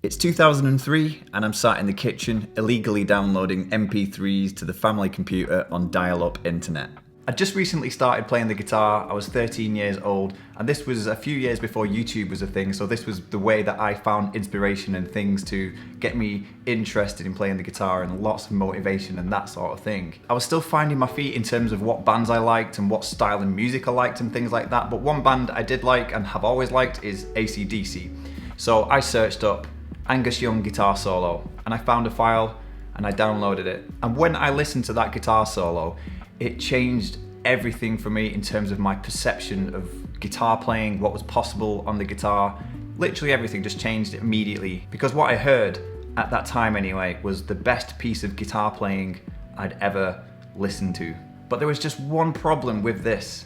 It's 2003 and I'm sat in the kitchen illegally downloading MP3s to the family computer on dial-up internet. I just recently started playing the guitar. I was 13 years old and this was a few years before YouTube was a thing, so this was the way that I found inspiration and things to get me interested in playing the guitar and lots of motivation and that sort of thing. I was still finding my feet in terms of what bands I liked and what style of music I liked and things like that, but one band I did like and have always liked is acdc. So I searched up Angus Young guitar solo and I found a file and I downloaded it. And when I listened to that guitar solo, it changed everything for me in terms of my perception of guitar playing, what was possible on the guitar. Literally everything just changed immediately, because what I heard at that time anyway was the best piece of guitar playing I'd ever listened to. But there was just one problem with this.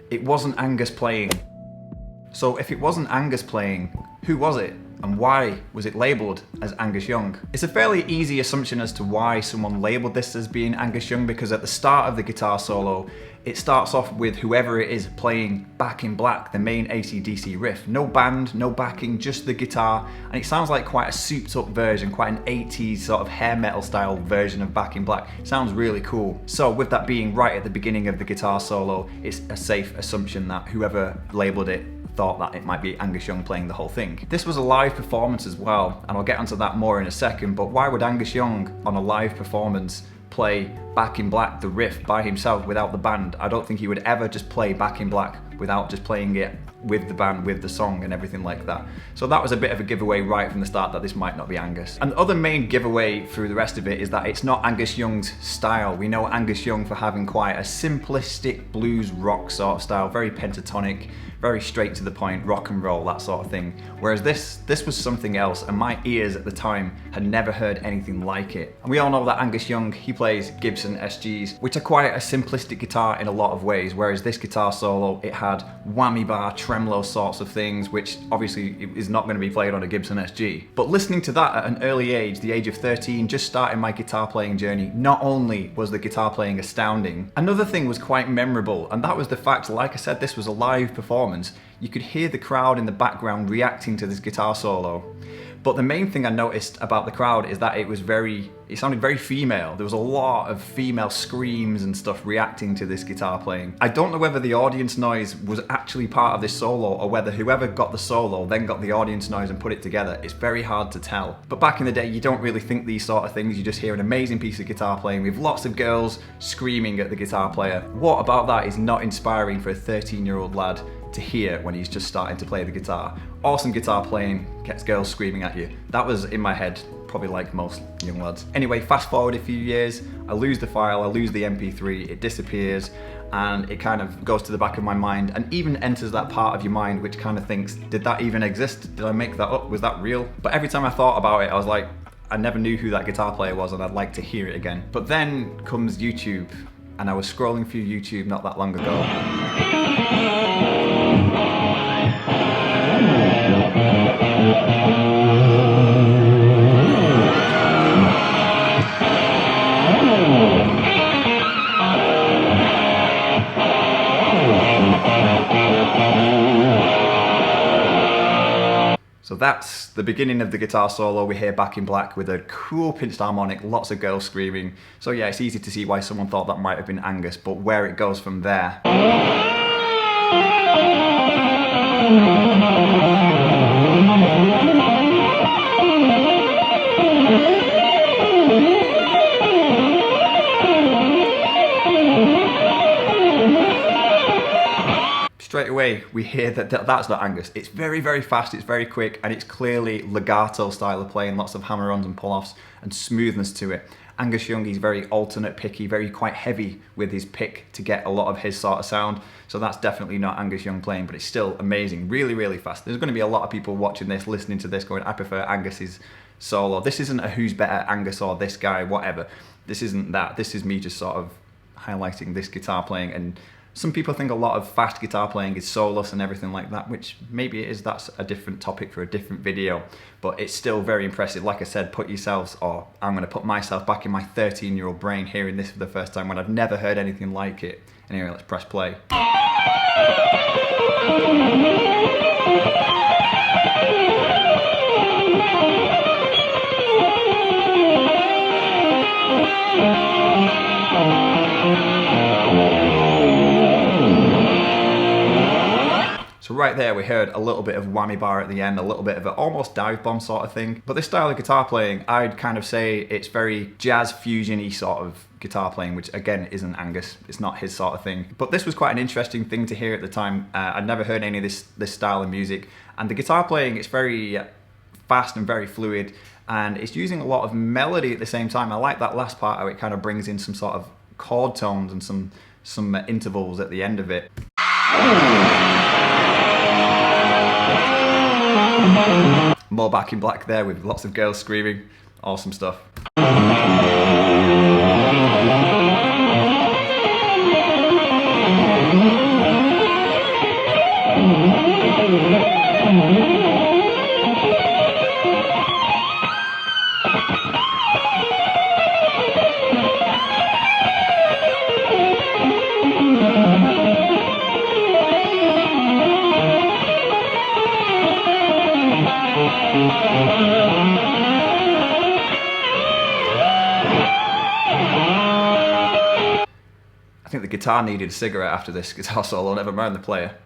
It wasn't Angus playing. So if it wasn't Angus playing, who was it? And why was it labelled as Angus Young? It's a fairly easy assumption as to why someone labelled this as being Angus Young, because at the start of the guitar solo, it starts off with whoever it is playing Back in Black, the main AC/DC riff. No band, no backing, just the guitar. And it sounds like quite a souped up version, quite an 80s sort of hair metal style version of Back in Black. It sounds really cool. So with that being right at the beginning of the guitar solo, it's a safe assumption that whoever labelled it thought that it might be Angus Young playing the whole thing. This was a live performance as well, and I'll get onto that more in a second, but why would Angus Young on a live performance play Back in Black, the riff, by himself without the band? I don't think he would ever just play Back in Black without just playing it with the band, with the song and everything like that. So that was a bit of a giveaway right from the start that this might not be Angus. And the other main giveaway through the rest of it is that it's not Angus Young's style. We know Angus Young for having quite a simplistic blues rock sort of style, very pentatonic, very straight to the point, rock and roll, that sort of thing. Whereas this was something else, and my ears at the time had never heard anything like it. And we all know that Angus Young, he plays Gibson SGs, which are quite a simplistic guitar in a lot of ways, whereas this guitar solo, it had whammy bar, tremolo sorts of things, which obviously is not going to be played on a Gibson SG. But listening to that at an early age, the age of 13, just starting my guitar playing journey, not only was the guitar playing astounding, another thing was quite memorable, and that was the fact, like I said, this was a live performance. You could hear the crowd in the background reacting to this guitar solo. But the main thing I noticed about the crowd is that it sounded very female. There was a lot of female screams and stuff reacting to this guitar playing. I don't know whether the audience noise was actually part of this solo or whether whoever got the solo then got the audience noise and put it together. It's very hard to tell. But back in the day, you don't really think these sort of things. You just hear an amazing piece of guitar playing with lots of girls screaming at the guitar player. What about that is not inspiring for a 13-year-old lad to hear when he's just starting to play the guitar? Awesome guitar playing, gets girls screaming at you. That was in my head, probably like most young lads. Anyway, fast forward a few years, I lose the file, I lose the MP3, it disappears, and it kind of goes to the back of my mind and even enters that part of your mind which kind of thinks, did that even exist? Did I make that up? Was that real? But every time I thought about it, I was like, I never knew who that guitar player was and I'd like to hear it again. But then comes YouTube, and I was scrolling through YouTube not that long ago. So that's the beginning of the guitar solo. We hear Back in Black with a cool pinched harmonic, lots of girls screaming. So yeah, it's easy to see why someone thought that might have been Angus, but where it goes from there. Straight away, we hear that that's not Angus. It's very, very fast, it's very quick, and it's clearly legato style of playing, lots of hammer-ons and pull-offs and smoothness to it. Angus Young, he's very alternate picky, very quite heavy with his pick to get a lot of his sort of sound. So that's definitely not Angus Young playing, but it's still amazing, really, really fast. There's going to be a lot of people watching this, listening to this, going, I prefer Angus's solo. This isn't a who's better, Angus or this guy, whatever. This isn't that. This is me just sort of highlighting this guitar playing. And some people think a lot of fast guitar playing is soulless and everything like that, which maybe it is. That's a different topic for a different video, but it's still very impressive. Like I said, put yourselves, or I'm going to put myself back in my 13-year-old brain hearing this for the first time when I've never heard anything like it. Anyway, let's press play. right there we heard a little bit of whammy bar at the end, a little bit of an almost dive bomb sort of thing. But this style of guitar playing, I'd kind of say it's very jazz fusion-y sort of guitar playing, which again isn't Angus, it's not his sort of thing. But this was quite an interesting thing to hear at the time. I'd never heard any of this style of music, and the guitar playing, it's very fast and very fluid, and it's using a lot of melody at the same time. I like that last part how it kind of brings in some sort of chord tones and some intervals at the end of it. More Back in Black there with lots of girls screaming. Awesome stuff. I think the guitar needed a cigarette after this guitar solo, never mind the player.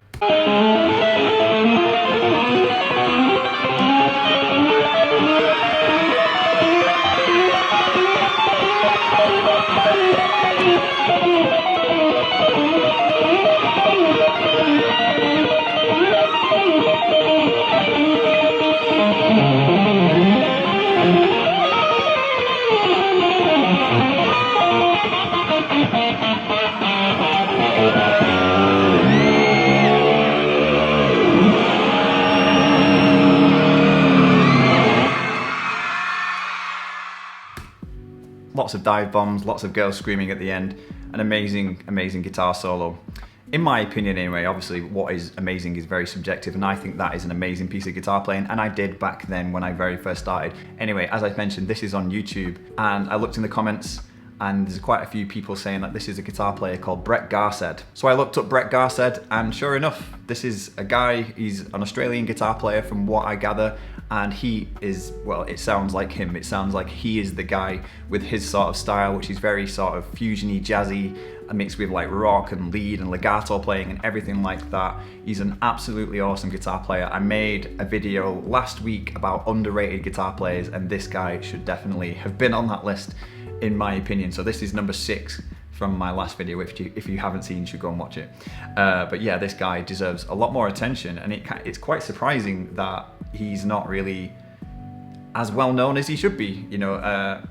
Lots of dive bombs, lots of girls screaming at the end. An amazing, amazing guitar solo. In my opinion anyway, obviously what is amazing is very subjective, and I think that is an amazing piece of guitar playing, and I did back then when I very first started. Anyway, as I mentioned, this is on YouTube, and I looked in the comments and there's quite a few people saying that this is a guitar player called Brett Garsed. So I looked up Brett Garsed, and sure enough, this is a guy, he's an Australian guitar player from what I gather, and he is, well, it sounds like him. It sounds like he is the guy with his sort of style, which is very sort of fusiony, jazzy, mixed with like rock and lead and legato playing and everything like that. He's an absolutely awesome guitar player. I made a video last week about underrated guitar players, and this guy should definitely have been on that list in my opinion. So this is number 6 from my last video. If you haven't seen, you should go and watch it. But yeah, this guy deserves a lot more attention, and it's quite surprising that he's not really as well known as he should be. You know,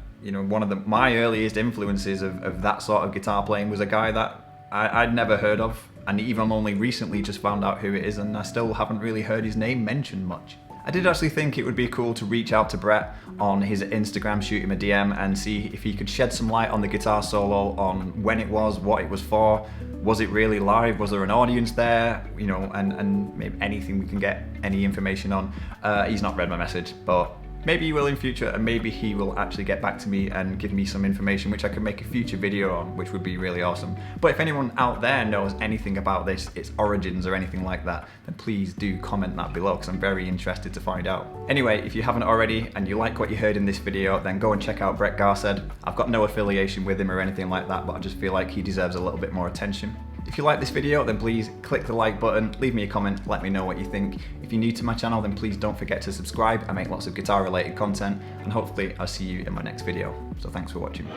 one of my earliest influences of that sort of guitar playing was a guy that I'd never heard of, and even only recently just found out who it is, and I still haven't really heard his name mentioned much. I did actually think it would be cool to reach out to Brett on his Instagram, shoot him a DM and see if he could shed some light on the guitar solo, on when it was, what it was for, was it really live, was there an audience there, you know, and maybe anything we can get any information on. He's not read my message, but maybe he will in future, and maybe he will actually get back to me and give me some information which I can make a future video on, which would be really awesome. But if anyone out there knows anything about this, its origins or anything like that, then please do comment that below, because I'm very interested to find out. Anyway, if you haven't already and you like what you heard in this video, then go and check out Brett Garsed. I've got no affiliation with him or anything like that, but I just feel like he deserves a little bit more attention. If you like this video, then please click the like button, leave me a comment, let me know what you think. If you're new to my channel, then please don't forget to subscribe. I make lots of guitar related content, and hopefully I'll see you in my next video. So thanks for watching.